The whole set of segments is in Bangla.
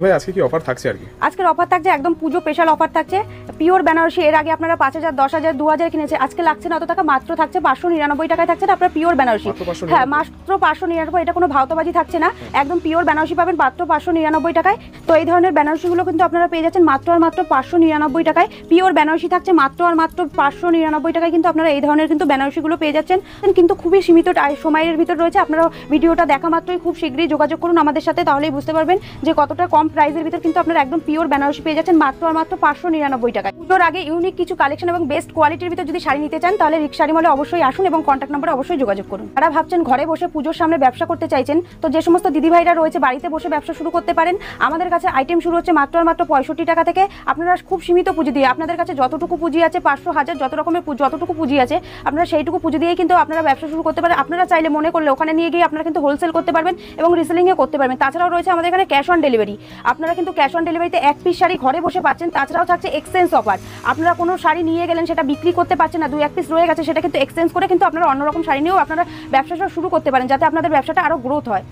ভাই আজকে কি অফার থাকছে আর কি? আজকের অফার থাকছে একদম পুজো স্পেশাল অফার থাকছে। পিওর বেনারসি এর আগে আপনারা 5000 10000 2000 কিনেছে, আজকে লাগছে না অত টাকা, মাত্র থাকছে 599 টাকায় থাকছে আপনার পিওর বেনারসি। হ্যাঁ মাত্র 599, এটা কোনো ভাওতাবাজি থাকছে না, একদম পিওর বেনারসি পাবেন মাত্র 599 টাকায়। তো এই ধরনের বেনারসিগুলো কিন্তু আপনারা পেয়ে যাচ্ছেন মাত্র আর মাত্র 599 টাকায়। পিওর বেনারসি থাকছে মাত্র আর মাত্র 599 টাকায়, কিন্তু আপনারা এই ধরনের কিন্তু বেনারসিগুলো পেয়ে যাচ্ছেন, কিন্তু খুবই সীমিত সময়ের ভিতর রয়েছে। আপনারা ভিডিওটা দেখা মাত্রই খুব শীঘ্রই যোগাযোগ করুন আমাদের সাথে, তাহলেই বুঝতে পারবেন যে কতটা কম প্রাইসের ভিতর কিন্তু আপনারা একদম পিওর বেনারসি পেয়ে যাচ্ছেন মাত্র আর মাত্র 599 টাকায়। পুজোর আগে ইউনিক কিছু কালেকশন এবং বেস্ট কোয়ালিটির ভিতর যদি শাড়ি নিতে চান তাহলে রিক্সারি মলে অবশ্যই আসুন এবং কন্ট্যাক্ট নম্বরে অবশ্যই যোগাযোগ করুন। যারা ভাবছেন ঘরে বসে পুজোর সামনে ব্যবসা করতে চাইছেন, তো যে সমস্ত দিদিভাইরা রয়েছে বাড়িতে বসে ব্যবসা শুরু করতে পারেন। আমাদের কাছে আইটেম শুরু হচ্ছে মাত্র আর মাত্র 65 টাকা থেকে। আপনারা খুব সীমিত পুঁজি দিয়ে, আপনাদের কাছে যতটুকু পুঁজি আছে 500 1000 যত রকমের যতটুকু পুঁজি আছে আপনারা সেইটুকু পুঁজি দিয়েই কিন্তু আপনারা ব্যবসা শুরু করতে পারেন। আপনারা চাইলে মনে করলে ওখানে নিয়ে গিয়ে আপনারা কিন্তু হোলসেল করতে পারবেন এবং রিসেলিংয়ে করতে পারবেন। তাছাড়াও রয়েছে আমাদের এখানে ক্যাশ অন ডেলিভারি, আপনারা কিন্তু ক্যাশ অন ডেলিভারিতে এক পিস শাড়ি ঘরে বসে পাচ্ছেন। তাছাড়াও থাকছে এক্সচেঞ্জ অফার, আপনারা কোনো শাড়ি নিয়ে গেলেন সেটা বিক্রি করতে পারছেন না, 2-1 পিস রয়ে গেছে, সেটা কিন্তু এক্সচেঞ্জ করে কিন্তু আপনারা অন্যরকম শাড়ি নিয়েও আপনারা ব্যবসাটা শুরু করতে পারেন, যাতে আপনাদের ব্যবসাটা আরো গ্রোথ হয়।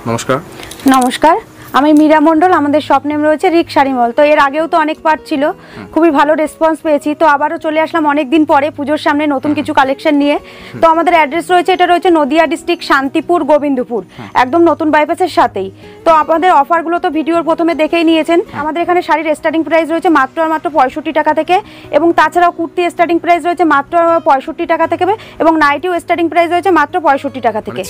নমস্কার। নমস্কার, আমি মীরা মণ্ডল, আমাদের শপ নেম রয়েছে রিক্সারি মল। তো এর আগেও তো অনেক পার্ট ছিল, খুবই ভালো রেসপন্স পেয়েছি, তো আবারও চলে আসলাম অনেক দিন পরে পুজোর সামনে নতুন কিছু কালেকশন নিয়ে। তো আমাদের অ্যাড্রেস রয়েছে, এটা রয়েছে নদিয়া ডিস্ট্রিক্ট শান্তিপুর গোবিন্দপুর, একদম নতুন বাইপাসের সাথেই। তো আপনাদের অফারগুলো তো ভিডিওর প্রথমে দেখেই নিয়েছেন। আমাদের এখানে শাড়ির স্টার্টিং প্রাইস রয়েছে মাত্র আর মাত্র 65 টাকা থেকে, এবং তাছাড়াও কুর্তি স্টার্টিং প্রাইস রয়েছে মাত্র 65 টাকা থেকে, এবং নাইটিও স্টার্টিং প্রাইস রয়েছে মাত্র 65 টাকা থেকে।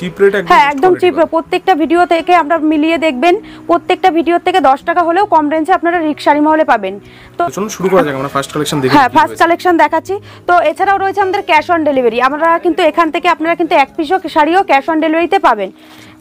হ্যাঁ একদম চিপ। প্রত্যেকটা ভিডিও থেকে আপনারা মিলিয়ে দেখবেন, প্রত্যেকটা ভিডিও থেকে 10 টাকা হলেও কম রেঞ্জে আপনারা রিক্সারি মহলে পাবেন। তো চলুন শুরু করা যাক, আমরা ফার্স্ট কালেকশন দেখি। হ্যাঁ ফার্স্ট কালেকশন দেখাচ্ছি। তো এছাড়াও রয়েছে আমাদের ক্যাশ অন ডেলিভারি, আমরা কিন্তু এখান থেকে আপনারা কিন্তু এক পিসও শাড়িও ক্যাশ অন ডেলিভারিতে পাবেন।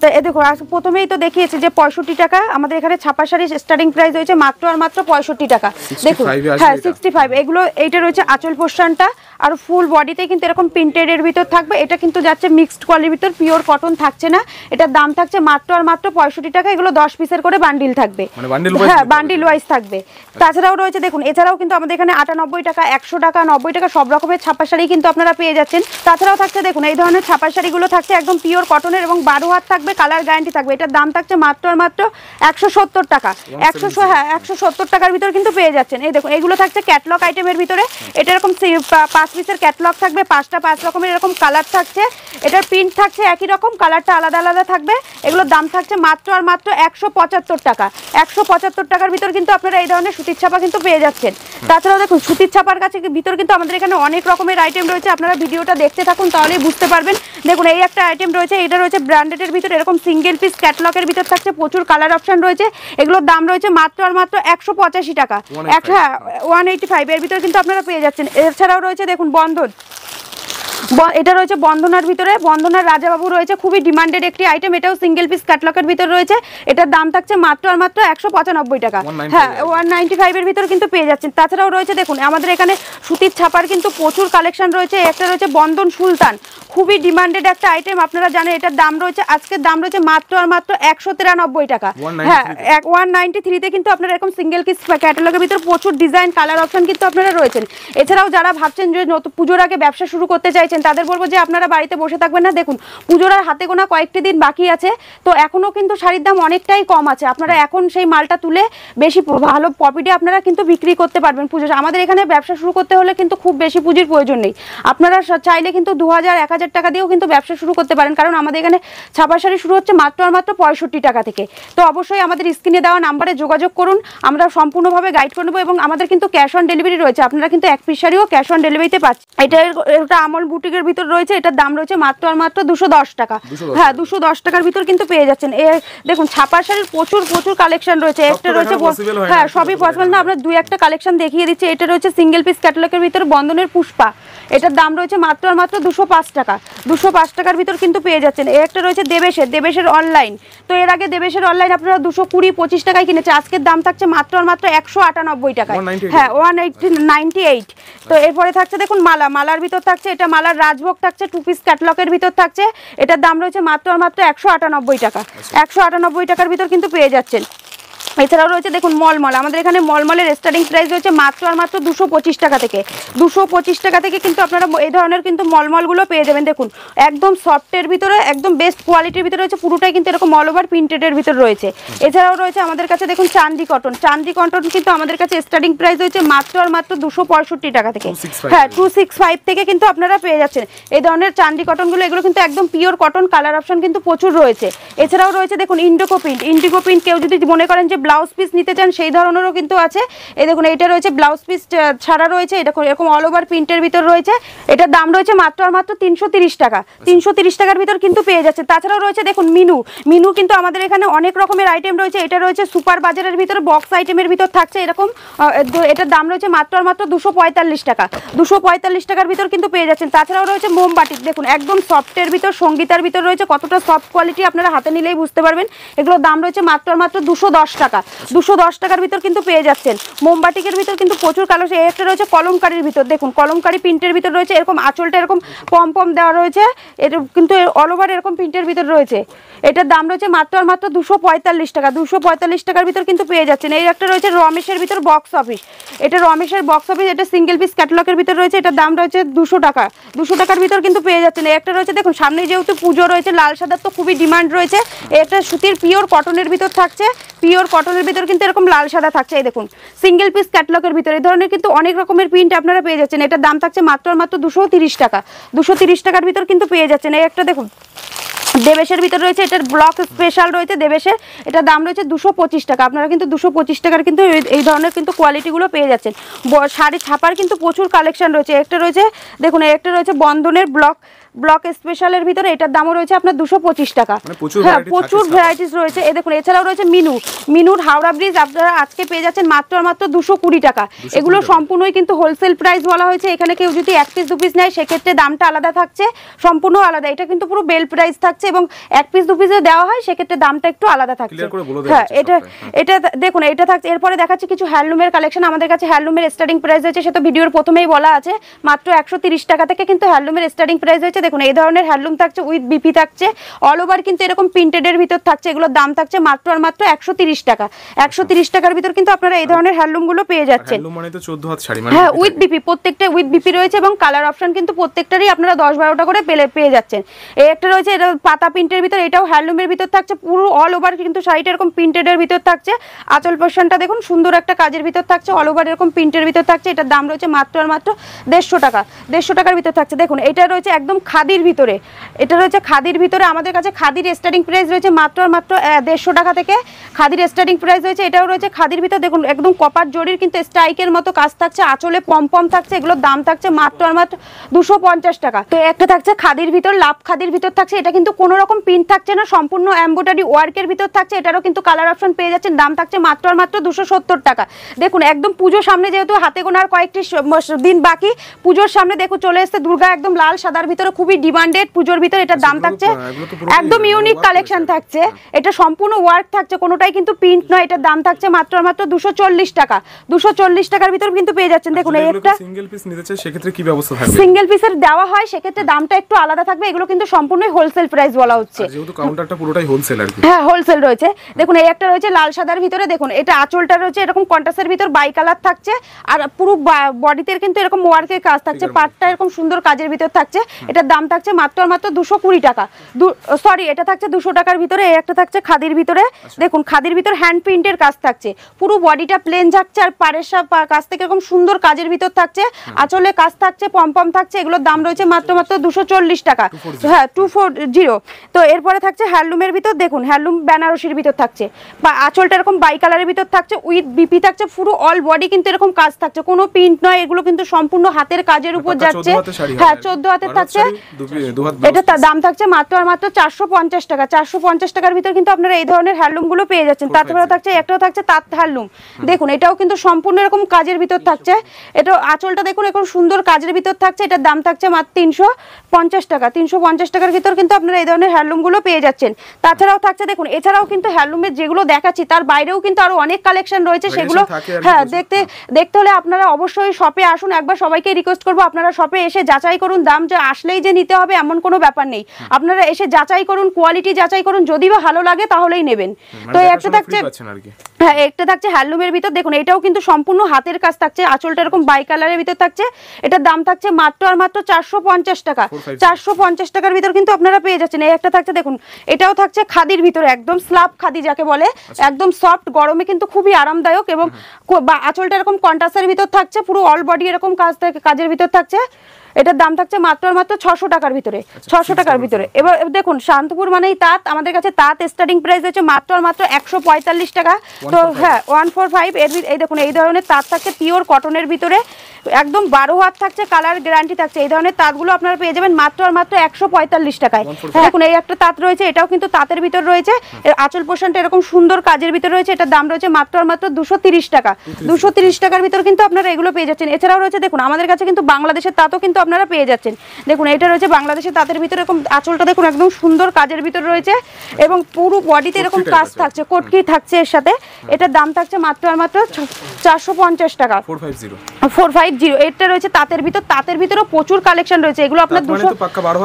তো এ দেখো প্রথমেই তো দেখিয়েছি যে 65 টাকা, আমাদের এখানে ছাপা শাড়ির স্টার্টিং প্রাইস রয়েছে মাত্র আর মাত্র 65 টাকা। দেখুন হ্যাঁ 65, এগুলো এইটা রয়েছে আঁচল পোর্শনটা, আর ফুল বডিতে কিন্তু এরকম প্রিন্টেড এর ভিতর থাকবে। এটা কিন্তু যাচ্ছে মিক্সড কোয়ালিটির ভিতর, পিওর কটন থাকছে না, এটার দাম থাকছে মাত্র আর মাত্র 65 টাকা। এগুলো 10 পিসের করে বান্ডিল থাকবে, হ্যাঁ বান্ডিল ওয়াইজ থাকবে। তাছাড়াও রয়েছে দেখুন, এছাড়াও কিন্তু আমাদের এখানে 98 টাকা 100 টাকা 90 টাকা সব রকমের ছাপা শাড়ি কিন্তু আপনারা পেয়ে যাচ্ছেন। তাছাড়াও থাকছে দেখুন এই ধরনের ছাপা শাড়িগুলো থাকছে একদম পিওর কটনের এবং 12 হাত থাকবে, কালার গ্যারান্টি থাকবে। এটার দাম থাকছে মাত্র আর মাত্র 170 টাকা। 170 টাকার ভিতর কিন্তু পেয়ে যাচ্ছেন। এই দেখুন এগুলো থাকছে ক্যাটলগ আইটেমের ভিতরে, এটা এরকম 5 পিসের ক্যাটলগ থাকবে, 5টা 5 রকমের এরকম কালার থাকছে, এটার প্রিন্ট থাকছে একই রকম, কালারটা আলাদা আলাদা থাকবে। এগুলোর দাম থাকছে মাত্র আর মাত্র 175 টাকা। 175 টাকার ভিতর কিন্তু আপনারা এই ধরনের সুতির ছাপা কিন্তু পেয়ে যাচ্ছেন। তাছাড়াও দেখুন সুতির ছাপার কাছে ভিতর কিন্তু আমাদের এখানে অনেক রকমের আইটেম রয়েছে, আপনারা ভিডিওটা দেখতে থাকুন তাহলেই বুঝতে পারবেন। দেখুন এই একটা আইটেম রয়েছে, এটা রয়েছে ব্র্যান্ডেডের ভিতর, এরকম সিঙ্গেল পিস ক্যাটলগের ভিতর থাকছে, প্রচুর কালার অপশন রয়েছে। এগুলোর দাম রয়েছে মাত্র আর মাত্র 185 টাকা। 185 এর ভিতর কিন্তু আপনারা পেয়ে যাচ্ছেন। এছাড়াও রয়েছে দেখুন বন্ধন, এটা রয়েছে বন্ধনার ভিতরে, বন্ধনার রাজাবাবু রয়েছে, খুবই ডিমান্ডেড একটি আইটেম, এটাও সিঙ্গেল পিস ক্যাটলগের ভিতর রয়েছে। এটার দাম থাকছে মাত্র আর মাত্র 195 টাকা। হ্যাঁ 195 এর ভিতর কিন্তু পেয়ে যাচ্ছেন। তাছাড়াও রয়েছে দেখুন আমাদের এখানে সুতির ছাপার কিন্তু প্রচুর কালেকশন রয়েছে। একটা রয়েছে বন্ধন সুলতান, খুবই ডিমান্ডেড একটা আইটেম, আপনারা জানেন এটার দাম রয়েছে, আজকের দাম রয়েছে মাত্র আর মাত্র 193 টাকা। হ্যাঁ 193 তে কিন্তু আপনারা এরকম সিঙ্গেল পিস ক্যাটালগের ভিতর প্রচুর ডিজাইন কালার অপশন কিন্তু আপনারা রয়েছেন। এছাড়াও যারা ভাবছেন যে নতুন পুজোর আগে ব্যবসা শুরু করতে চাইছেন তাদের বলবো যে আপনারা বাড়িতে বসে থাকবেন না। দেখুন পুজোর আর হাতে গোনা কয়েকটি দিন বাকি আছে, তো এখনো কিন্তু শাড়ির দাম অনেকটাই কম আছে, আপনারা এখন সেই মালটা তুলে বেশি ভালো প্রফিটে আপনারা কিন্তু বিক্রি করতে পারবেন। পুজো আমাদের এখানে ব্যবসা শুরু করতে হলে কিন্তু খুব বেশি পুঁজির প্রয়োজন নেই, আপনারা চাইলে কিন্তু 2000-1000 টাকা দিয়েও কিন্তু ব্যবসা শুরু করতে পারেন, কারণ আমাদের এখানে ছাপা শাড়ি শুরু হচ্ছে মাত্র আর মাত্র 65 টাকা থেকে। তো অবশ্যই আমাদের স্ক্রিনে দেওয়া নাম্বারে যোগাযোগ করুন, আমরা সম্পূর্ণভাবে গাইড করে নেবো, এবং আমাদের কিন্তু ক্যাশ অন ডেলিভারি রয়েছে, আপনারা কিন্তু এক পিস শাড়িও ক্যাশ অন ডেলিভারিতে পাচ্ছেন। এটা আমল বুটিকের ভিতর রয়েছে, এটার দাম রয়েছে মাত্র আর মাত্র 210 টাকা। হ্যাঁ 210 টাকার ভিতর কিন্তু পেয়ে যাচ্ছেন। দেখুন ছাপা শাড়ির প্রচুর কালেকশন রয়েছে। একটা রয়েছে, হ্যাঁ সবই পসিবল না, আমরা 2-1টা কালেকশন দেখিয়ে দিচ্ছি। এটা রয়েছে সিঙ্গেল পিস ক্যাটালগের ভিতর বন্ধনের পুষ্পা, এটার দাম রয়েছে মাত্র আর মাত্র 205 টাকা। 205 টাকার ভিতর কিন্তু পেয়ে যাচ্ছেন। একটা রয়েছে দেবেশের অনলাইন, তো এর আগে দেবেশের অনলাইন আপনারা 220-25 টাকায় কিনেছে, আজকের দাম থাকছে মাত্র আর মাত্র 198 টাকায়। হ্যাঁ 198। তো এরপরে থাকছে দেখুন মালার ভিতর থাকছে, এটা মালার রাজভোগ থাকছে, 2 পিস ক্যাটালগের ভিতর থাকছে, এটার দাম রয়েছে মাত্র আর মাত্র 198 টাকা। 198 টাকার ভিতর কিন্তু পেয়ে যাচ্ছেন। এছাড়াও রয়েছে দেখুন মলমল, আমাদের এখানে মলমলের স্টার্টিং প্রাইস রয়েছে মাত্র আর মাত্র 225 টাকা থেকে। 225 টাকা থেকে কিন্তু আপনারা এই ধরনের কিন্তু মলমলগুলো পেয়ে যাবেন। দেখুন একদম সফটের ভিতরে একদম বেস্ট কোয়ালিটির ভিতরে রয়েছে, পুরোটাই কিন্তু এরকম অল ওভার প্রিন্টেডের ভিতরে রয়েছে। এছাড়াও রয়েছে আমাদের কাছে দেখুন চান্দি কটন, চান্দি কটন কিন্তু আমাদের কাছে স্টার্টিং প্রাইস রয়েছে মাত্র আর মাত্র 265 টাকা থেকে। হ্যাঁ 265 থেকে কিন্তু আপনারা পেয়ে যাচ্ছেন এই ধরনের চান্দি কটনগুলো। এগুলো কিন্তু একদম পিওর কটন, কালার অপশন কিন্তু প্রচুর রয়েছে। এছাড়াও রয়েছে দেখুন ইন্ডিগো প্রিন্ট, ইন্ডিগো প্রিন্ট কেউ যদি মনে করেন যে ব্লাউজ পিস নিতে চান সেই ধরনেরও কিন্তু আছে। এই দেখুন এটা রয়েছে ব্লাউজ পিস ছাড়া রয়েছে, এটা এরকম অল ওভার প্রিন্টের ভিতর রয়েছে। এটার দাম রয়েছে মাত্র আর মাত্র 330 টাকা। 330 টাকার ভিতর কিন্তু পেয়ে যাচ্ছে। তাছাড়াও রয়েছে দেখুন মিনু, মিনু কিন্তু আমাদের এখানে অনেক রকমের আইটেম রয়েছে। এটা রয়েছে সুপার বাজারের ভিতর বক্স আইটেমের ভিতর থাকছে এরকম, এটার দাম রয়েছে মাত্র আর মাত্র 245 টাকা। 245 টাকার ভিতর কিন্তু পেয়ে যাচ্ছেন। তাছাড়াও রয়েছে মোমবাটি, দেখুন একদম সফটের ভিতর সঙ্গীতার ভিতর রয়েছে, কতটা সফট কোয়ালিটি আপনারা হাতে নিলেই বুঝতে পারবেন। এগুলোর দাম রয়েছে মাত্র আর মাত্র 210 টাকা। 210 টাকার ভিতর কিন্তু পেয়ে যাচ্ছেন। মোমবাটিকের ভিতর কিন্তু প্রচুর কালার, একটা রয়েছে কলমকারির ভিতর, দেখুন কলমকারি প্রিন্টের ভিতর রয়েছে, এরকম আঁচলটা এরকম পম পম দেওয়া রয়েছে, এটা কিন্তু অল ওভার এরকম প্রিন্টের ভিতর রয়েছে। এটার দাম রয়েছে মাত্র আর মাত্র 245 টাকা। 245 টাকার ভিতর কিন্তু পেয়ে যাচ্ছেন। এই একটা রয়েছে রমেশের ভিতর বক্স অফিস, এটা রমেশের বক্স অফিস, এটা সিঙ্গেল পিস ক্যাটালগের ভিতর রয়েছে, এটার দাম রয়েছে 200 টাকা। 200 টাকার ভিতর কিন্তু পেয়ে যাচ্ছেন। এই একটা রয়েছে দেখুন সামনে যেহেতু পুজো রয়েছে, লাল সাদার তো খুবই ডিমান্ড রয়েছে। একটা সুতির পিওর কটনের ভিতর থাকছে, পিওর কটনের ভিতর কিন্তু এরকম লাল সাদা থাকছে। এই দেখুন সিঙ্গেল পিস ক্যাটালগের ভিতরে এই ধরনের কিন্তু অনেক রকমের প্রিন্ট আপনারা পেয়ে যাচ্ছেন। এটার দাম থাকছে মাত্র আর মাত্র 230 টাকা। 230 টাকার ভিতর কিন্তু পেয়ে যাচ্ছেন। এই একটা দেখুন দেবেশের ভিতর রয়েছে, এটার ব্লক স্পেশাল রয়েছে দেবেশের, এটার দাম রয়েছে 225 টাকা। আপনারা কিন্তু 225 টাকার কিন্তু এই ধরনের কিন্তু কোয়ালিটিগুলো পেয়ে যাচ্ছেন। শাড়ি ছাপার কিন্তু প্রচুর কালেকশন রয়েছে। একটা রয়েছে দেখুন, একটা রয়েছে বন্ধনের ব্লক স্পেশালের ভিতরে, এটার দামও রয়েছে আপনার 225 টাকা। হ্যাঁ প্রচুর ভ্যারাইটিস রয়েছে। এই দেখুন এছাড়াও রয়েছে মিনুর হাওড়া ব্রিজ, আপনারা আজকে পেয়ে যাচ্ছেন মাত্র আর মাত্র 220 টাকা। এগুলো সম্পূর্ণই কিন্তু হোলসেল প্রাইস বলা হয়েছে। এখানে কেউ যদি 1 পিস 2 পিস নেয় সেক্ষেত্রে দামটা আলাদা থাকছে, সম্পূর্ণ আলাদা। এটা কিন্তু পুরো বেল প্রাইস থাকছে এবং 1 পিস 2 পিসে দেওয়া হয় সেক্ষেত্রে দামটা একটু আলাদা থাকছে। হ্যাঁ এটা দেখুন এটা থাকছে। এরপরে দেখাচ্ছি কিছু হ্যান্ডলুমের কালেকশন। আমাদের কাছে হ্যান্ডলুমের স্টার্টিং প্রাইস রয়েছে, সেটা ভিডিওর প্রথমেই বলা আছে, মাত্র 130 টাকা থেকে কিন্তু হ্যান্ডলুমের স্টার্টিং প্রাইস রয়েছে। দেখুন এই ধরনের হ্যান্ডলুম থাকছে উইথ বিপি থাকছে, অল ওভার কিন্তু এরকম প্রিন্টেডের ভিতর থাকছে। এগুলোর দাম থাকছে মাত্র আর মাত্র 130 টাকা। 130 টাকার ভিতর কিন্তু আপনারা এই ধরনের হ্যান্ডলুম গুলো পেয়ে যাচ্ছেন। হ্যান্ডলুম মানে তো 14 হাত শাড়ি মানে, হ্যাঁ উইথ বিপি, প্রত্যেকটা উইথ বিপি রয়েছে এবং কালার অপশন কিন্তু প্রত্যেকটারই আপনারা 10-12টা করে পেয়ে যাচ্ছেন। এই একটা রয়েছে, এটা পাতা প্রিন্টের ভিতর, এটাও হ্যান্ডলুমের ভিতর থাকছে, পুরো অল ওভার কিন্তু শাড়িটা এরকম প্রিন্টেডের ভিতর থাকছে। আঁচল পোর্শনটা দেখুন সুন্দর একটা কাজের ভিতর থাকছে, অল ওভার এরকম প্রিন্টের ভিতর থাকছে। এটার দাম রয়েছে মাত্র আর মাত্র 150 টাকা। 150 টাকার ভিতর থাকছে। দেখুন এটা রয়েছে একদম খাদির ভিতরে, এটা রয়েছে খাদির ভিতরে। আমাদের কাছে খাদির স্টার্টিং প্রাইস রয়েছে মাত্র আর মাত্র 150 টাকা থেকে খাদির স্টার্টিং প্রাইস রয়েছে। এটাও রয়েছে খাদির ভিতর, দেখুন একদম কপার জরির কিন্তু স্ট্রাইকের মতো কাজ থাকছে, আঁচলে পম থাকছে। এগুলোর দাম থাকছে মাত্র আর মাত্র 250 টাকা। তো একটা থাকছে খাদির ভিতর, লাভ খাদির ভিতর থাকছে, এটা কিন্তু কোনো রকম প্রিন্ট থাকছে না, সম্পূর্ণ এমব্রয়ডারি ওয়ার্কের ভিতর থাকছে। এটারও কিন্তু কালার অপশন পেয়ে যাচ্ছেন। দাম থাকছে মাত্র আর মাত্র 270 টাকা। দেখুন একদম পুজোর সামনে, যেহেতু হাতে গোনার কয়েকটি দিন বাকি, পুজোর সামনে দেখুন চলে এসেছে দুর্গা, একদম লাল সাদার ভিতরে খুবই ডিমান্ডেড পুজোর ভিতর। এটার দাম থাকছে একদম ইউনিক কালেকশন থাকছে, এটা সম্পূর্ণ ওয়ার্ক থাকছে, কোনোটাই কিন্তু প্রিন্ট নয়। এটার দাম থাকছে মাত্র আর মাত্র 240 টাকা। 240 টাকার ভিতর কিন্তু পেয়ে যাচ্ছেন। দেখুন এই একটা সিঙ্গেল পিস নিতে চাই সেক্ষেত্রে কি ব্যবস্থা থাকবে? সিঙ্গেল পিসের দেওয়া হয় সেক্ষেত্রে দামটা একটু আলাদা থাকবে। এগুলো কিন্তু সম্পূর্ণই হোলসেল প্রাইস বলা হচ্ছে, যেহেতু কাউন্টারটা পুরোটাই হোলসেল আর কি। হ্যাঁ হোলসেল রয়েছে। দেখুন এই একটা রয়েছে লাল সাদার ভিতরে, দেখুন এটা আঁচলটা রয়েছে এরকম কন্ট্রাস্টের ভিতর বাই কালার থাকছে, আর পুরো বডিতে কিন্তু এরকম ওয়ার্কের কাজ থাকছে, পাটটা এরকম সুন্দর কাজের ভিতর থাকছে। এটার দাম থাকছে মাত্র আর মাত্র 220 টাকা। সরি এটা থাকছে 200 টাকার ভিতরে। এই একটা থাকছে খাদির ভিতরে, দেখুন খাদির ভিতর হ্যান্ড প্রিন্টের কাজ থাকছে, পুরো বডিটা প্লেন থাকছে আর পাড়ের কাজ থেকে এরকম সুন্দর কাজের ভিতর থাকছে, আঁচলে কাজ থাকছে, পম থাকছে। এগুলোর দাম রয়েছে মাত্র 240 টাকা। হ্যাঁ 240। তো এরপরে থাকছে হ্যান্ডলুমের ভিতর, দেখুন হ্যান্ডলুম বেনারসির ভিতর থাকছে, আঁচলটা এরকম বাই কালারের ভিতর থাকছে, উইথ বিপি থাকছে, পুরো অল বডি কিন্তু এরকম কাজ থাকছে, কোনো প্রিন্ট নয়। এগুলো কিন্তু সম্পূর্ণ হাতের কাজের উপর যাচ্ছে। হ্যাঁ 14 হাতের থাকছে। এটা দাম থাকছে মাত্র আর মাত্র 450 টাকা। 450 টাকার ভিতর কিন্তু আপনারা এই ধরনের হ্যান্ডলুম গুলো পেয়ে যাচ্ছেন। তারপরে থাকছে একটাও থাকছে তাঁত হ্যান্ডলুম, দেখুন এটাও কিন্তু সম্পূর্ণ এরকম কাজের ভিতর থাকছে। এটা আঁচলটা দেখুন এরকম সুন্দর কাজের ভিতর থাকছে। এটার দাম থাকছে মাত্র 350 টাকা। 350 টাকার ভিতর কিন্তু আপনারা এই ধরনের হ্যান্ডলুম গুলো পেয়ে যাচ্ছেন। তাছাড়াও থাকছে দেখুন, এছাড়াও কিন্তু হ্যান্ডলুমের যেগুলো দেখাচ্ছি তার বাইরেও কিন্তু আরো অনেক কালেকশন রয়েছে, সেগুলো হ্যাঁ দেখতে হলে আপনারা অবশ্যই শপে আসুন। একবার সবাইকে রিকোয়েস্ট করবো আপনারা শপে এসে যাচাই করুন, দাম যে আসলেই যে নিতে হবে এমন কোনো ব্যাপার নেই, আপনারা এসে যাচাই করুন, কোয়ালিটি যাচাই করুন, যদি বা ভালো লাগে তাহলেই নেবেন। তো একটা থাকছে, হ্যাঁ একটা থাকছে হ্যান্ডলুমের ভিতর, দেখুন এটাও কিন্তু সম্পূর্ণ হাতের কাজ থাকছে, আঁচলটা এরকম বাই কালারের ভিতর থাকছে, এটার দাম থাকছে মাত্র আর মাত্র 450 টাকা। 450 টাকার ভিতর কিন্তু আপনারা পেয়ে যাচ্ছেন। এই একটা থাকছে দেখুন, এটাও থাকছে খাদির ভিতরে, একদম স্লাব খাদি যাকে বলে, একদম সফট, গরমে কিন্তু খুবই আরামদায়ক, এবং আঁচলটা এরকম কন্ট্রাস্টের ভিতর থাকছে, পুরো অল বডি এরকম কাজের ভিতর থাকছে। এটার দাম থাকছে মাত্র আর মাত্র 600 টাকার ভিতরে, 600 টাকার ভিতরে। এবার দেখুন শান্তপুর মানেই তাঁত, আমাদের কাছে তাঁত স্টার্টিং প্রাইস হচ্ছে মাত্র আর মাত্র 145 টাকা। তো হ্যাঁ 145, এই দেখুন এই ধরনের তাঁত থাকছে পিওর কটনের ভিতরে, একদম 12 হাত থাকছে, কালার গ্যারান্টি থাকছে। এই ধরনের তাঁতগুলো আপনারা পেয়ে যাবেন মাত্র আর মাত্র 145 টাকায়। দেখুন এই একটা তাঁত রয়েছে, এটাও কিন্তু তাঁতের ভিতর রয়েছে, আঁচল পোষণটা এরকম সুন্দর কাজের ভিতর রয়েছে, এটার দাম রয়েছে মাত্র আর মাত্র 230 টাকা। 230 টাকার ভিতর কিন্তু আপনারা এগুলো পেয়ে যাচ্ছেন। এছাড়াও রয়েছে দেখুন আমাদের কাছে কিন্তু বাংলাদেশের তাঁতও কিন্তু আপনারা পেয়ে যাচ্ছেন। দেখুন এটা রয়েছে বাংলাদেশের তাঁতের ভিতরে, এরকম আঁচলটা দেখুন একদম সুন্দর কাজের ভিতর রয়েছে, এবং পুরো বডিতে এরকম কাজ থাকছে, কটকি থাকছে এর সাথে। এটার দাম থাকছে মাত্র আর মাত্র 450 টাকা, 450। এটা রয়েছে তাঁতের ভিতর, তাঁতের ভিতরেও প্রচুর কালেকশন রয়েছে, এগুলো আপনার 200,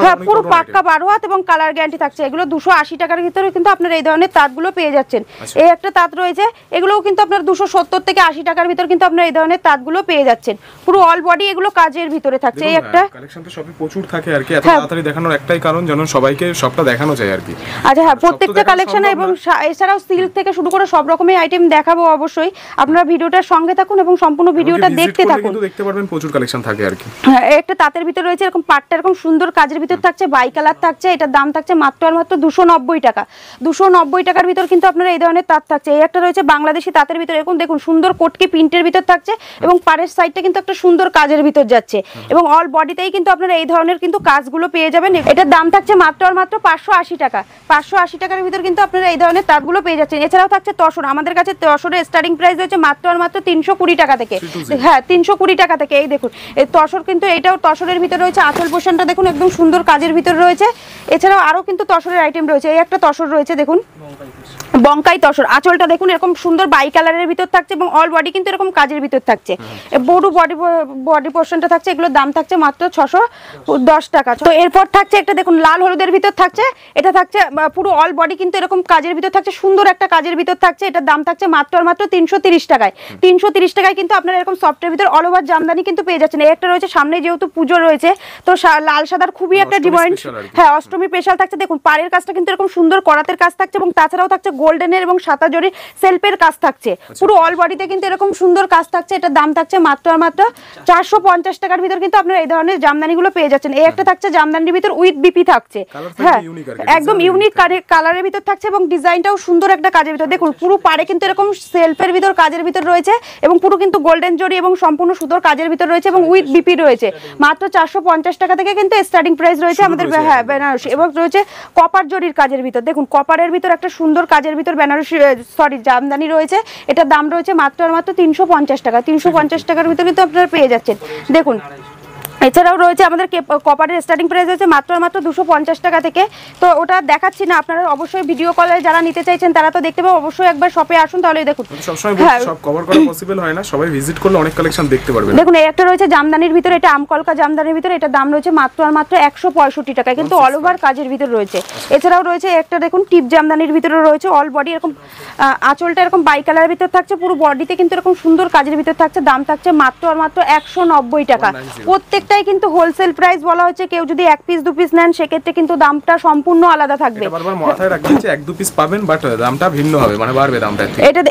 হ্যাঁ পুরো পাক্কা 12 হাত এবং কালার গ্যারান্টি থাকছে। এগুলো 280 টাকার ভিতরে কিন্তু আপনারা এই ধরনের তাঁতগুলো পেয়ে যাচ্ছেন। এই একটা তাঁত রয়েছে, এগুলোও কিন্তু আপনার 270 থেকে 80 টাকার ভিতর কিন্তু আপনারা এই ধরনের তাঁতগুলো পেয়ে যাচ্ছেন, পুরো অল বডি এগুলো কাজের ভিতরে থাকছে। এই একটা কালেকশন তো সবই প্রচুর থাকে আর কি, এত তাড়াতাড়ি দেখানোর একটাই কারণ যেন সবাইকে সবটা দেখানো যায় আর কি। আচ্ছা হ্যাঁ, প্রত্যেকটা কালেকশন এবং এছাড়াও সিল্ক থেকে শুরু করে সব রকমের আইটেম দেখাবো অবশ্যই। আপনারা ভিডিওটার সঙ্গে থাকুন এবং সম্পূর্ণ ভিডিওটা দেখতে থাকুন, কিন্তু দেখতে পারবেন প্রচুর কালেকশন থাকে আর কি। হ্যাঁ একটা তাঁতের ভিতর রয়েছে, এরকম পাটটা এরকম সুন্দর কাজের ভিতর থাকছে, বাই কালার থাকছে, এটার দাম থাকছে মাত্র আর মাত্র 290 টাকা। 290 টাকার ভিতর কিন্তু আপনারা এই ধরনের তাঁত থাকছে। এই একটা রয়েছে বাংলাদেশি তাঁতের ভিতর, এরকম দেখুন সুন্দর কোটকি প্রিন্টের ভিতর থাকছে, এবং পাড়ের সাইডটা কিন্তু একটা সুন্দর কাজের ভিতর যাচ্ছে, এবং অল বডিতেই কিন্তু আপনারা এই ধরনের কিন্তু কাজগুলো পেয়ে যাবেন। এটার দাম থাকছে মাত্র আর মাত্র 580 টাকা। 580 টাকার ভিতর কিন্তু আপনারা এই ধরনের তাঁতগুলো পেয়ে যাচ্ছেন। এছাড়াও থাকছে তসর, আমাদের কাছে তসরের স্টার্টিং প্রাইস হচ্ছে মাত্র আর মাত্র 320 টাকা থেকে, হ্যাঁ 320 টাকা থেকে। এই দেখুন এই তসর, কিন্তু এটাও তসরের ভিতর রয়েছে, আঁচল পোষণটা দেখুন একদম সুন্দর কাজের ভিতর রয়েছে। এছাড়াও আরো কিন্তু তসরের আইটেম রয়েছে। এই একটা তসর রয়েছে দেখুন, বঙ্কাই তসর, আঁচলটা দেখুন এরকম সুন্দর বাই কালারের ভিতর থাকছে, এবং অল বডি কিন্তু এরকম কাজের ভিতর থাকছে, বড় বডি পোর্শনটা থাকছে। এগুলোর দাম থাকছে মাত্র 610 টাকা। তো এরপর থাকছে একটা দেখুন লাল হলুদের ভিতর থাকছে, এটা থাকছে পুরো অল বডি কিন্তু এরকম কাজের ভিতর থাকছে, সুন্দর একটা কাজের ভিতর থাকছে। এটার দাম থাকছে মাত্র আর মাত্র 330 টাকায়। 330 টাকায় কিন্তু আপনারা এরকম সফটের ভিতর অল ওভার জামদানি কিন্তু পেয়ে যাচ্ছেন। এই একটা রয়েছে, সামনে যেহেতু পুজো রয়েছে তো লাল সাদার খুবই একটা ডিমান্ড, হ্যাঁ অষ্টমী স্পেশাল থাকছে। দেখুন পাড়ের কাজটা কিন্তু এরকম সুন্দর করাতের কাজ থাকছে, এবং তাছাড়াও থাকছে গোল্ডেনের এবং সাদা জরি সেলফের কাজ থাকছে, পুরো অল বডিতে কিন্তু এরকম সুন্দর কাজ থাকছে। এটার দাম থাকছে মাত্র আর মাত্র 450 টাকার ভিতর কিন্তু আপনারা এই ধরনের জামদানিগুলো পেয়ে যাচ্ছেন। এই একটা থাকছে জামদানির ভিতর উইথ বিপি থাকছে, হ্যাঁ একদম ইউনিক কালারের ভিতর থাকছে, এবং ডিজাইনটাও সুন্দর একটা কাজের ভিতর। দেখুন পুরো পাড়ে কিন্তু এরকম সেলফের ভিতর কাজের ভিতর রয়েছে, এবং পুরো কিন্তু গোল্ডেন জরি এবং সম্পূর্ণ সুতোর কাজের ভিতর রয়েছে, এবং উইথ বিপি রয়েছে। মাত্র 450 টাকা থেকে কিন্তু স্টার্টিং প্রাইস রয়েছে আমাদের, হ্যাঁ বেনারসি, এবং রয়েছে কপার জরির কাজের ভিতর। দেখুন কপারের ভিতর একটা সুন্দর কাজের ভিতর বেনারসি জামদানি রয়েছে, এটার দাম রয়েছে মাত্র আর মাত্র 350 টাকা। 350 টাকার ভিতর কিন্তু আপনারা পেয়ে যাচ্ছেন। দেখুন এছাড়াও রয়েছে আমাদের কপারের স্টার্টিং প্রাইস হচ্ছে মাত্র 250 টাকা থেকে। তো ওটা দেখাচ্ছি না, আপনারা অবশ্যই ভিডিও কলে যারা নিতে চাইছেন তারা তো দেখতে পাবেন, অবশ্যই একবার শপে আসুন তাহলে দেখুন। সবসময় সব কভার করা পসিবল হয় না, সবাই ভিজিট করলে অনেক কালেকশন দেখতে পারবেন। দেখুন এই একটা রয়েছে জামদানির ভিতরে, এটা আমকলকা জামদানির ভিতরে, এটার দাম রয়েছে মাত্র আর মাত্র 165 টাকা, কিন্তু অল ওভার কাজের ভিতর রয়েছে। এছাড়াও রয়েছে একটা দেখুন টিপ জামদানির ভিতরে রয়েছে, অল বডি এরকম আঁচলটা এরকম বাই কালারের ভিতর থাকছে, পুরো বডিতে কিন্তু এরকম সুন্দর কাজের ভিতর থাকছে। দাম থাকছে মাত্র আর মাত্র 190 টাকা। প্রত্যেকটাই কিন্তু হোলসেল প্রাইস বলা হচ্ছে, কেউ যদি এক পিস দু পিস নেন সেক্ষেত্রে কিন্তু দামটা সম্পূর্ণ আলাদা থাকবে। এটা বারবার মাথায় রাখবেন যে এক দু পিস পাবেন, বাট দামটা ভিন্ন হবে, মানে বাড়বে দামটা।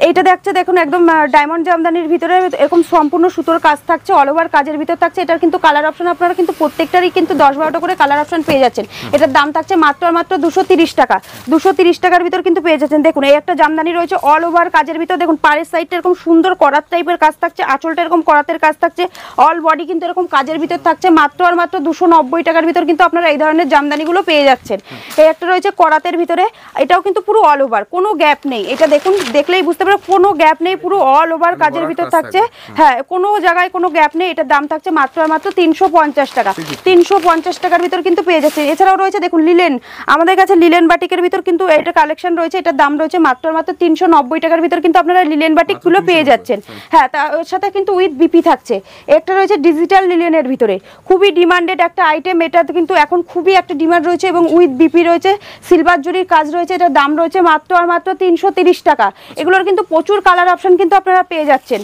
এটা দেখছে দেখুন একদম ডায়মন্ড জামদানির ভিতরে এরকম সম্পূর্ণ সুতোর কাজ থাকছে, অল ওভার কাজের ভিতর থাকছে। এটার কিন্তু কালার অপশন আপনারা কিন্তু প্রত্যেকটারই কিন্তু 10-12টা করে কালার অপশন পেয়ে যাচ্ছেন। এটার দাম থাকছে মাত্র আর মাত্র 230 টাকা। 230 টাকার ভিতর কিন্তু পেয়ে যাচ্ছেন। দেখুন এই একটা জামদানি রয়েছে অল ওভার কাজের ভিতর, দেখুন পাড়ের সাইডটা এরকম সুন্দর করাত টাইপের কাজ থাকছে, আঁচলটা এরকম করাতের কাজ থাকছে, অল বডি কিন্তু এরকম কাজের ভিতর থাকছে। মাত্র আর মাত্র 290 টাকার ভিতর কিন্তু আপনারা এই ধরনের জামদানিগুলো পেয়ে যাচ্ছেন। এই একটা রয়েছে করাতের ভিতরে, এটাও কিন্তু পুরো অল ওভার, কোনো গ্যাপ নেই। এটা দেখুন দেখলেই বুঝতে পারবেন কোনো গ্যাপ নেই, পুরো অল ওভার কাজের ভিতর থাকছে, হ্যাঁ কোনো জায়গায় কোনো গ্যাপ নেই। এটার দাম থাকছে মাত্র আর মাত্র 350 টাকা। 350 টাকার ভিতর কিন্তু পেয়ে যাচ্ছে। এছাড়াও রয়েছে দেখুন লিলেন, আমাদের কাছে লিলেন বাটিকের ভিতর কিন্তু এটা কালেকশন রয়েছে, এটার দাম রয়েছে মাত্র আর মাত্র 390 টাকার ভিতর কিন্তু আপনারা লিলেন বাটিকগুলো পেয়ে যাচ্ছেন। হ্যাঁ তার সাথে কিন্তু উইথ বিপি থাকছে। একটা রয়েছে ডিজিটাল লিলেনের ভিতরে, খুবই ডিমান্ডেড একটা আইটেম, এটা কিন্তু এখন খুবই একটা ডিমান্ড রয়েছে এবং উইথ বিপি রয়েছে, সিলভার জরির কাজ রয়েছে, এটার দাম রয়েছে মাত্র আর মাত্র 330 টাকা। এগুলোর কিন্তু প্রচুর কালার অপশন কিন্তু আপনারা পেয়ে যাচ্ছেন।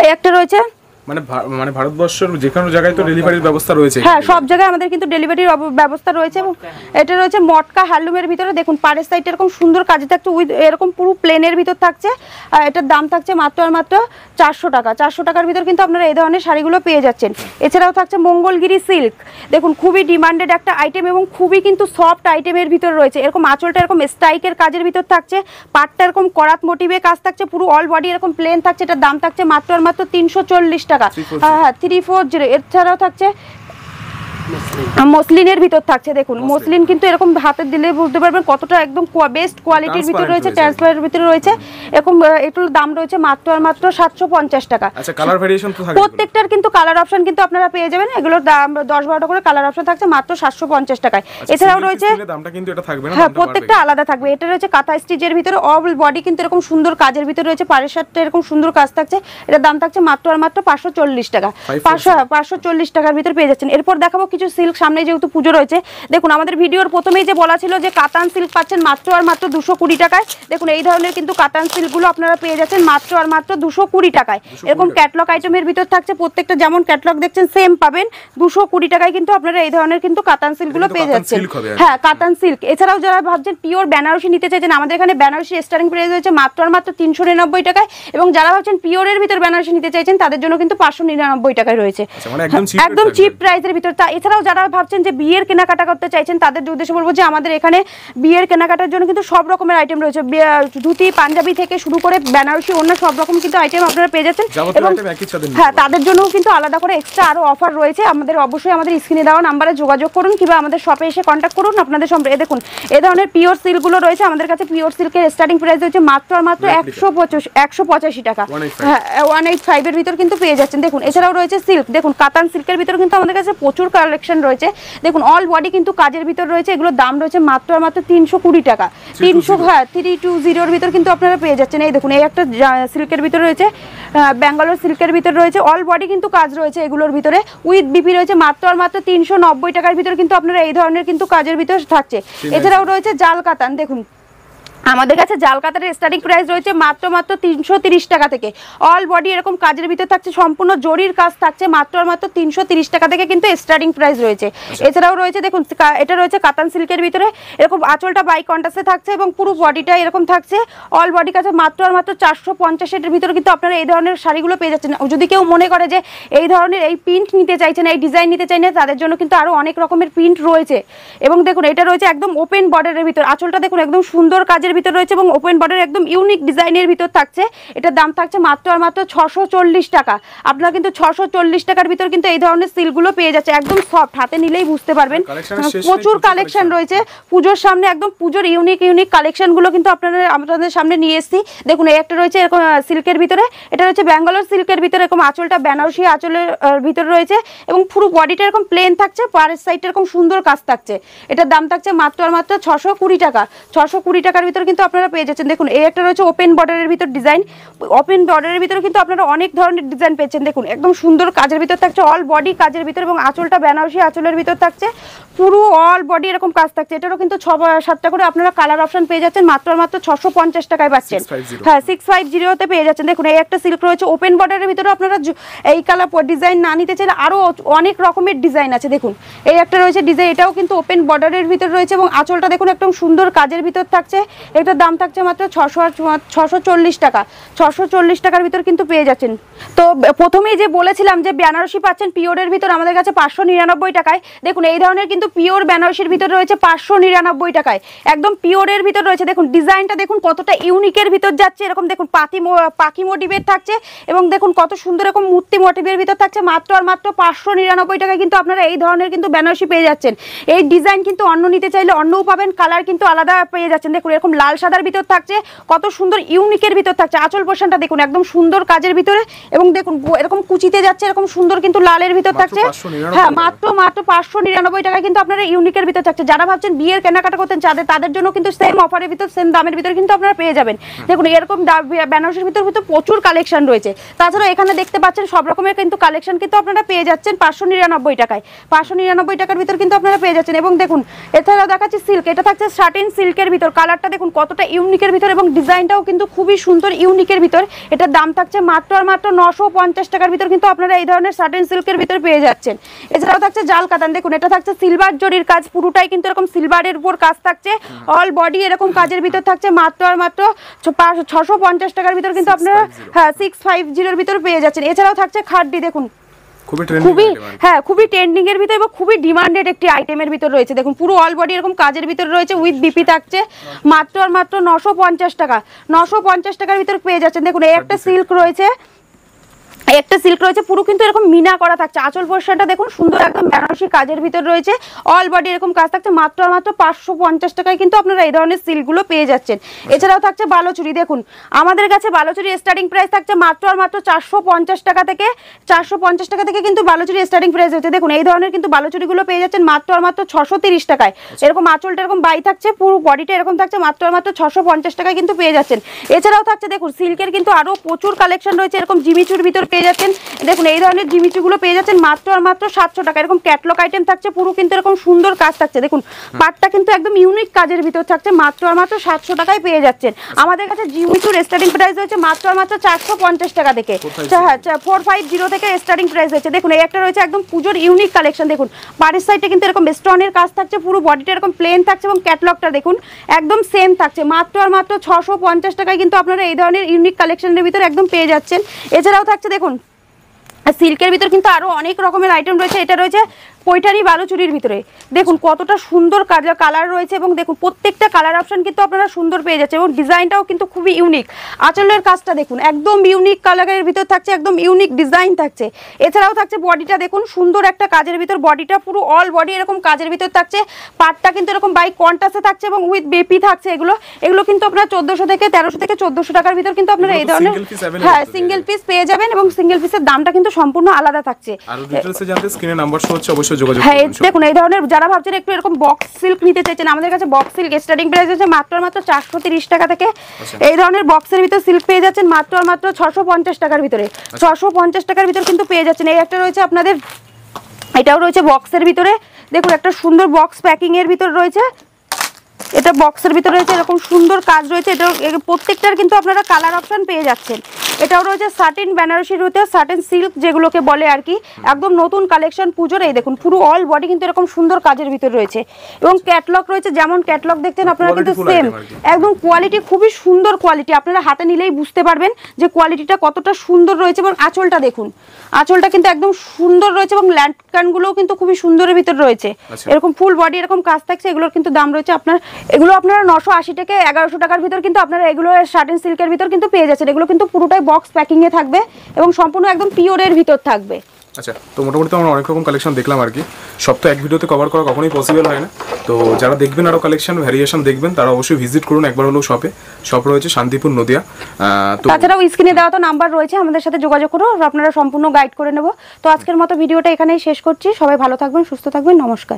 এই একটা রয়েছে, মানে ভারতবর্ষের যে কোনো জায়গায় তো ডেলিভারির ব্যবস্থা রয়েছে। হ্যাঁ, সব জায়গায় আমাদের কিন্তু ডেলিভারির ব্যবস্থা রয়েছে। এবং এটা রয়েছে মটকা হ্যান্ডলুমের ভিতরে, দেখুন পাড়ের সাইডে এরকম সুন্দর কাজে থাকছে, উইথ এরকম পুরো প্লেনের ভিতর থাকছে। আর এটার দাম থাকছে মাত্র আর মাত্র 400 টাকা। 400 টাকার ভিতর কিন্তু আপনারা এই ধরনের শাড়িগুলো পেয়ে যাচ্ছেন। এছাড়াও থাকছে মঙ্গলগিরি সিল্ক, দেখুন খুবই ডিমান্ডেড একটা আইটেম এবং খুবই কিন্তু সফট আইটেমের ভিতর রয়েছে। এরকম আঁচলটা এরকম স্ট্রাইকের কাজের ভিতর থাকছে, পাটটা এরকম করাত মোটিভে কাজ থাকছে, পুরো অল বডি এরকম প্লেন থাকছে। এটার দাম থাকছে মাত্র আর মাত্র 340 টাকা। হ্যাঁ, 340। এছাড়াও থাকছে মসলিনের ভিতর থাকছে, দেখুন মসলিন কিন্তু এরকম হাতে দিলে বুঝতে পারবেন কতটা একদম বেস্ট কোয়ালিটির ভিতর রয়েছে, ট্রান্সপারেন্ট ভিতরে রয়েছে। এরকম এগুলোর দাম রয়েছে মাত্র আর মাত্র 750 টাকা। আচ্ছা, কালার ভেরিয়েশন তো থাকবে, প্রত্যেকটার কিন্তু কালার অপশন কিন্তু আপনারা পেয়ে যাবেন। এগুলোর দাম 10-12টা করে কালার অপশন থাকছে মাত্র 750 টাকায়। এছাড়াও রয়েছে, দামটা কিন্তু এটা থাকবে না, হ্যাঁ প্রত্যেকটা আলাদা থাকবে। এটা রয়েছে কাঁথা স্টিচের ভিতরে, অল বডি কিন্তু এরকম সুন্দর কাজের ভিতরে রয়েছে, পাড়ের সাথে এরকম সুন্দর কাজ থাকছে। এটার দাম থাকছে মাত্র আর মাত্র 540 টাকা। 540 টাকার ভিতর পেয়ে যাচ্ছেন। এরপর দেখাবো কিছু সিল্ক, সামনে যেহেতু পুজো রয়েছে। দেখুন আমাদের ভিডিওর প্রথমেই যে বলা ছিল যে কাতান সিল্ক পাচ্ছেন মাত্র আর মাত্র 220 টাকায়। দেখুন এই ধরনের কিন্তু কাতান সিল্কগুলো আপনারা পেয়ে যাচ্ছেন মাত্র আর মাত্র 220 টাকায়। এরকম ক্যাটলগ আইটেমের ভিতর থাকছে, প্রত্যেকটা যেমন ক্যাটলগ দেখছেন সেম পাবেন। 220 টাকায় কিন্তু আপনারা এই ধরনের কিন্তু কাতান সিল্কগুলো পেয়ে যাচ্ছেন। হ্যাঁ, কাতান সিল্ক। এছাড়াও যারা ভাবছেন পিওর বেনারসি নিতে চাইছেন, আমাদের এখানে বেনারসি স্টার্টিং প্রাইস রয়েছে মাত্র আর মাত্র 399 টাকায়। এবং যারা ভাবছেন পিওরের ভিতর বেনারসি নিতে চাইছেন তাদের জন্য কিন্তু 599 টাকায় রয়েছে, একদম চিপ প্রাইসের ভিতর। এছাড়াও যারা ভাবছেন যে বিয়ের কেনাকাটা করতে চাইছেন তাদের উদ্দেশ্যে বলবো যে আমাদের এখানে বিয়ের কেনাকাটার জন্য কিন্তু সব রকমের আইটেম রয়েছে, ধুতি পাঞ্জাবি থেকে শুরু করে বেনারসি অন্য সব রকম কিন্তু আইটেম আপনারা পেয়ে যাচ্ছেন। এবং হ্যাঁ, তাদের জন্যও কিন্তু আলাদা করে এক্সট্রা আরো অফার রয়েছে। অবশ্যই আমাদের স্ক্রিনে দেওয়া নাম্বারে যোগাযোগ করুন কিংবা আমাদের শপে এসে কন্ট্যাক্ট করুন। আপনাদের দেখুন এই ধরনের পিওর সিল্কগুলো রয়েছে আমাদের কাছে। পিওর সিল্কের স্টার্টিং প্রাইস হচ্ছে মাত্র আর মাত্র 185 টাকা। হ্যাঁ, 185 এর ভিতর কিন্তু পেয়ে যাচ্ছেন। দেখুন এছাড়াও রয়েছে সিল্ক, দেখুন কাতান সিল্কের ভিতর কিন্তু আমাদের কাছে প্রচুর কালেকশন রয়েছে। দেখুন অল বডি কিন্তু কাজের ভিতর রয়েছে, এগুলোর দাম রয়েছে মাত্র আর মাত্র 320 টাকা। 320 ভিতর কিন্তু আপনারা পেয়ে যাচ্ছেন। এই দেখুন এই একটা সিল্কের ভিতর রয়েছে, ব্যাঙ্গালোর সিল্কের ভিতর রয়েছে, অল বডি কিন্তু কাজ রয়েছে এগুলোর ভিতরে, উইথ বিপি রয়েছে মাত্র আর মাত্র 390 টাকার ভিতর কিন্তু আপনারা এই ধরনের কিন্তু কাজের ভিতর থাকছে। এছাড়াও রয়েছে জাল কাতান, দেখুন আমাদের কাছে জাল কাতারের স্টার্টিং প্রাইস রয়েছে মাত্র 330 টাকা থেকে। অল বডি এরকম কাজের ভিতর থাকছে, সম্পূর্ণ জরির কাজ থাকছে, মাত্র আর মাত্র 330 টাকা থেকে কিন্তু স্টার্টিং প্রাইস রয়েছে। এছাড়াও রয়েছে দেখুন এটা রয়েছে কাতান সিল্কের ভিতরে, এরকম আঁচলটা বাই কন্ট্রাস্টে থাকছে এবং পুরো বডিটা এরকম থাকছে। অল বডি কাছে মাত্র আর মাত্র 450 এর ভিতরে কিন্তু আপনারা এই ধরনের শাড়িগুলো পেয়ে যাচ্ছেন। যদি কেউ মনে করে যে এই ধরনের এই প্রিন্ট নিতে চাইছেন, এই ডিজাইন নিতে চাই না, তাদের জন্য কিন্তু আরো অনেক রকমের প্রিন্ট রয়েছে। এবং দেখুন এটা রয়েছে একদম ওপেন বর্ডারের ভিতর, আঁচলটা দেখুন একদম সুন্দর কাজের ভিতর রয়েছে এবং ওপেন বর্ডার একদম ইউনিক ডিজাইনের ভিতর থাকছে। এটার দাম থাকছে মাত্র আর মাত্র 640 টাকা। আপনারা কিন্তু 640 টাকার ভিতর কিন্তু এই ধরনের সিল্কগুলো পেয়ে যাচ্ছে, একদম সফট, হাতে নিলেই বুঝতে পারবেন। প্রচুর কালেকশন রয়েছে পুজোর সামনে, একদম পুজোর ইউনিক কালেকশনগুলো কিন্তু আপনাদের সামনে নিয়ে এসেছি। দেখুন এই একটা রয়েছে এরকম সিল্কের ভিতরে, এটা রয়েছে ব্যাঙ্গালোর সিল্কের ভিতরে, এরকম আঁচলটা বেনারসি আঁচলের ভিতরে রয়েছে এবং পুরো বডিটা এরকম প্লেন থাকছে, পাড়ের সাইডটা এরকম সুন্দর কাজ থাকছে। এটার দাম থাকছে মাত্র আর মাত্র 620 টাকা। 620 টাকার ভিতর কিন্তু আপনারা পেয়ে যাচ্ছেন। দেখুন এই একটা রয়েছে ওপেন বর্ডারের ভিতর ডিজাইন, ওপেন বর্ডারের ভিতরে কিন্তু আপনারা অনেক ধরনের ডিজাইন পেয়েছেন। দেখুন একদম সুন্দর কাজের ভিতর থাকছে, অল বডি কাজের ভিতর এবং আঁচলটা বেনারসি আঁচলের ভিতর থাকছে, পুরো অল বডি এরকম কাজ থাকছে। এটারও কিন্তু 6-7টা করে আপনারা কালার অপশন পেয়ে যাচ্ছেন, মাত্র আর মাত্র 650 টাকায় পাচ্ছেন। হ্যাঁ, 650 পেয়ে যাচ্ছেন। দেখুন এই একটা সিল্ক রয়েছে ওপেন বর্ডারের ভিতরে, আপনারা এই কালার ডিজাইন না নিতে চাইলে আরো অনেক রকমের ডিজাইন আছে। দেখুন এই একটা রয়েছে ডিজাইন, এটাও কিন্তু ওপেন বর্ডারের ভিতর রয়েছে এবং আঁচলটা দেখুন একদম সুন্দর কাজের ভিতর থাকছে। এটার দাম থাকছে মাত্র 640 টাকা। 640 টাকার ভিতর কিন্তু পেয়ে যাচ্ছেন। তো প্রথমেই যে বলেছিলাম যে বেনারসি পাচ্ছেন পিওরের ভিতর আমাদের কাছে 599 টাকায়। দেখুন এই ধরনের কিন্তু পিওর বেনারসির ভিতর রয়েছে 599 টাকায়, একদম পিওরের ভিতর রয়েছে। দেখুন ডিজাইনটা দেখুন কতটা ইউনিকের ভিতর যাচ্ছে, এরকম দেখুন পাখি মোটিভের থাকছে এবং দেখুন কত সুন্দর এরকম মূর্তি মোটিভের ভিতর থাকছে। মাত্র আর মাত্র 599 টাকায় কিন্তু আপনারা এই ধরনের কিন্তু বেনারসি পেয়ে যাচ্ছেন। এই ডিজাইন কিন্তু অন্য নিতে চাইলে অন্যও পাবেন, কালার কিন্তু আলাদা পেয়ে যাচ্ছেন। দেখুন এরকম লাল সাদার ভিতর থাকছে, কত সুন্দর ইউনিকের ভিতর থাকছে। আঁচল পোর্শনটা দেখুন একদম সুন্দর কাজের ভিতরে, এবং দেখুন এরকম কুচিতে যাচ্ছে, এরকম সুন্দর কিন্তু লালের ভিতর থাকছে। হ্যাঁ, মাত্র 599 টাকায় কিন্তু আপনারা ইউনিকের ভিতর থাকছে। যারা ভাবছেন বিয়ের কেনাকাটা করতেন তাদের জন্য কিন্তু সেম অফারের ভিতর, সেম দামের ভিতর কিন্তু আপনারা পেয়ে যাবেন। দেখুন এরকম বেনারসির ভিতর প্রচুর কালেকশন রয়েছে। তাছাড়া এখানে দেখতে পাচ্ছেন সব রকমের কিন্তু কালেকশন কিন্তু আপনারা পেয়ে যাচ্ছেন 599 টাকায়। 599 টাকার ভিতর কিন্তু আপনারা পেয়ে যাচ্ছেন। এবং দেখুন এছাড়াও দেখাচ্ছি সিল্ক, এটা থাকছে সাটিন সিল্কের ভিতর। কালারটা দেখুন কতটা ইউনিকের ভিতর, এবং ডিজাইনটাও কিন্তু খুবই সুন্দর ইউনিকের ভিতর। এটার দাম থাকছে মাত্র আর মাত্র 950 টাকার ভিতর কিন্তু আপনারা এই ধরনের সাটিন সিল্কের ভিতর পেয়ে যাচ্ছেন। এছাড়াও থাকছে জাল কাতান, দেখুন এটা থাকছে সিলভার জরির কাজ, পুরোটাই কিন্তু এরকম সিলভারের উপর কাজ থাকছে। অল বডি এরকম কাজের ভিতর থাকছে মাত্র আর মাত্র 650 টাকার ভিতর কিন্তু আপনারা 650 এর ভিতর পেয়ে যাচ্ছেন। এছাড়াও থাকছে খাড্ডি, দেখুন খুবই ট্রেন্ডিং এর ভিতর এবং খুবই ডিমান্ডেড একটি আইটেমের ভিতর রয়েছে। দেখুন পুরো অল বডি এরকম কাজের ভিতর রয়েছে, উইথ বিপি থাকছে মাত্র আর মাত্র 950 টাকা। 950 টাকার ভিতর পেয়ে যাচ্ছেন। দেখুন এই একটা সিল্ক রয়েছে, পুরো কিন্তু এরকম মিনা করা থাকছে। আঁচল পোর্শনটা দেখুন সুন্দর একদম বেনারসি কাজের ভিতর রয়েছে, অল বডি এরকম কাজ থাকছে মাত্র আর মাত্র 550 টাকায় কিন্তু আপনারা এই ধরনের সিল্কগুলো পেয়ে যাচ্ছেন। এছাড়াও থাকছে বালোচুরি, দেখুন আমাদের কাছে বালোচুরি স্টার্টিং প্রাইস থাকছে মাত্র আর মাত্র 450 টাকা থেকে। 450 টাকা থেকে কিন্তু বালোচুরি স্টার্টিং প্রাইস হচ্ছে। দেখুন এই ধরনের কিন্তু বালোচুরিগুলো পেয়ে যাচ্ছেন মাত্র আর মাত্র 630 টাকায়। এরকম আঁচলটা এরকম বাই থাকছে, পুরো বডিটা এরকম থাকছে মাত্র আর মাত্র 650 টাকায় কিন্তু পেয়ে যাচ্ছেন। এছাড়াও থাকছে দেখুন সিল্কের কিন্তু আরো প্রচুর কালেকশন রয়েছে, এরকম জিমিচুর ভিতর পেয়ে যাচ্ছেন। দেখুন এই ধরনের জিমিচুগুলো পেয়ে যাচ্ছেন মাত্র আর মাত্র 700 টাকা। এরকম ক্যাটলগ আইটেম থাকছে, পুরো কিন্তু এরকম সুন্দর কাজ থাকছে। দেখুন পাটটা কিন্তু একদম ইউনিক কাজের ভিতর থাকছে, মাত্র আর মাত্র 700 টাকায় পেয়ে যাচ্ছেন। আমাদের কাছে জিমিচুর স্টার্টিং প্রাইস রয়েছে মাত্র আর মাত্র 450 টাকা থেকে। 450 থেকে স্টার্টিং প্রাইস রয়েছে। দেখুন এই একটা রয়েছে একদম পুজোর ইউনিক কালেকশন। দেখুন পাড়ের সাইডে কিন্তু এরকম স্টোনের কাজ থাকছে, পুরো বডিটা এরকম প্লেন থাকছে, এবং ক্যাটলগটা দেখুন একদম সেম থাকছে মাত্র আর মাত্র 650 টাকায় কিন্তু আপনারা এই ধরনের ইউনিক কালেকশনের ভিতর একদম পেয়ে যাচ্ছেন। এছাড়াও থাকছে দেখুন সিল্কের ভিতর কিন্তু আরো অনেক রকমের আইটেম রয়েছে। এটা রয়েছে পৈঠানি বালুচুরির ভিতরে, দেখুন কতটা সুন্দর কালার রয়েছে, এবং দেখুন প্রত্যেকটা কালার অপশন কিন্তু আপনারা সুন্দর পেয়ে যাচ্ছে, এবং ডিজাইনটাও কিন্তু খুবই ইউনিক। আঁচলের কাজটা দেখুন একদম ইউনিক কালারের ভিতর থাকছে, একদম ইউনিক ডিজাইন থাকছে। এছাড়াও থাকছে বডিটা দেখুন সুন্দর একটা কাজের ভিতর, বডিটা পুরো অল বডি এরকম কাজের ভিতর থাকছে। পাটটা কিন্তু এরকম বাই কন্ট্রাস্টে থাকছে এবং উইথ বেপি থাকছে। এগুলো কিন্তু আপনারা 1400 থেকে 1300 থেকে 1400 টাকার ভিতর কিন্তু আপনারা এই ধরনের সিঙ্গেল পিস পেয়ে যাবেন, এবং সিঙ্গেল পিসের দামটা কিন্তু সম্পূর্ণ আলাদা থাকছে। আর ডিটেইলসে জানতে স্ক্রিনে নাম্বার শো হচ্ছে, অবশ্যই যোগাযোগ করুন। হ্যাঁ দেখুন এই ধরনের যারা ভাবছেন একটু এরকম বক্স সিল্ক নিতে চাইছেন, আমাদের কাছে বক্স সিল্ক স্টার্টিং প্রাইস আছে মাত্র মাত্র 430 টাকা থেকে। এই ধরনের বক্সের ভিতর সিল্ক পেয়ে যাচ্ছেন মাত্র মাত্র 650 টাকার ভিতরে। 650 টাকার ভিতর কিন্তু পেয়ে যাচ্ছেন। এই একটা রয়েছে আপনাদের, এটাও রয়েছে বক্সের ভিতরে। দেখুন একটা সুন্দর বক্স প্যাকিং এর ভিতর রয়েছে, এটা বক্সের ভিতরে রয়েছে, এরকম সুন্দর কাজ রয়েছে। এটা প্রত্যেকটার কিন্তু আপনারা কালার অপশন পেয়ে যাচ্ছেন। এটাও রয়েছে সাটিন বেনারসির ভিতরে, সাটিন সিল্ক যেগুলোকে বলে আর কি, একদম নতুন কালেকশন পুজোর। এই দেখুন পুরো অল বডি কিন্তু এরকম সুন্দর কাজের ভিতর রয়েছে, এবং ক্যাটলগ রয়েছে, যেমন ক্যাটলগ দেখছেন আপনারা কিন্তু সেম একদম কোয়ালিটি, খুবই সুন্দর কোয়ালিটি। আপনারা হাতে নিলেই বুঝতে পারবেন যে কোয়ালিটিটা কতটা সুন্দর রয়েছে। এবং আঁচলটা দেখুন, আঁচলটা কিন্তু একদম সুন্দর রয়েছে, এবং ল্যান্ডকানগুলোও কিন্তু খুবই সুন্দরের ভিতর রয়েছে। এরকম ফুল বডি এরকম কাজ থাকছে। এগুলোর কিন্তু দাম রয়েছে আপনার, এগুলো আপনারা 980 থেকে 1100 টাকার ভিতর কিন্তু আপনারা এগুলো সাটিন সিল্কের ভিতর কিন্তু পেয়ে যাচ্ছেন। এগুলো কিন্তু পুরোটাই বক্স প্যাকিং এ থাকবে, এবং সম্পূর্ণ একদম পিওরের ভিতর থাকবে। আচ্ছা, তো মোটামুটি আমরা অনেক রকম কালেকশন দেখলাম আর কি। সব তো এক ভিডিওতে কভার করা কখনোই পসিবল হয় না। তো যারা দেখবেন আরো কালেকশন ভ্যারিয়েশন দেখবেন, তারা অবশ্যই ভিজিট করুন একবার হলো শপে। শপ রয়েছে শান্তিপুর নদিয়া। তো তাছাড়াও স্ক্রিনে দেওয়া তো নাম্বার রয়েছে, আমাদের সাথে যোগাযোগ করুন, আপনারা সম্পূর্ণ গাইড করে নেব। তো আজকের মতো ভিডিওটা এখানেই শেষ করছি। সবাই ভালো থাকবেন, সুস্থ থাকবেন, নমস্কার।